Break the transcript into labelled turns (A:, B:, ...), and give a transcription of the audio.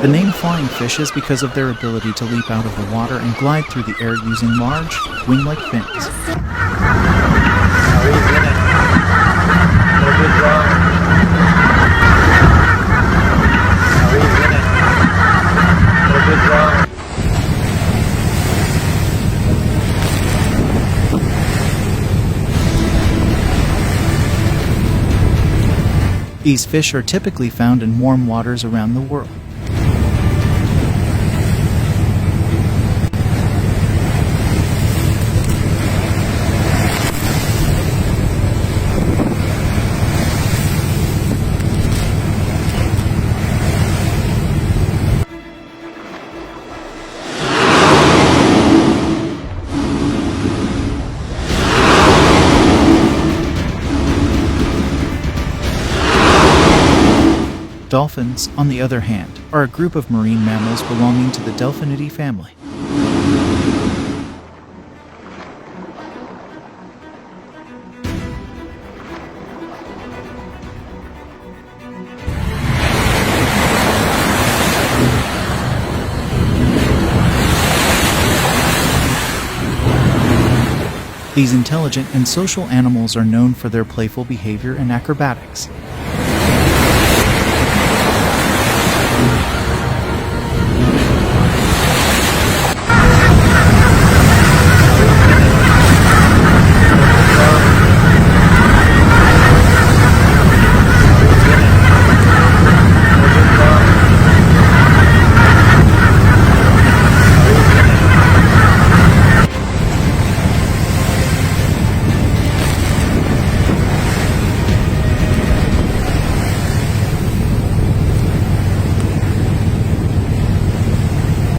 A: The name flying fish is because of their ability to leap out of the water and glide through the air using large, wing-like fins. These fish are typically found in warm waters around the world. Dolphins, on the other hand, are a group of marine mammals belonging to the Delphinidae family. These intelligent and social animals are known for their playful behavior and acrobatics.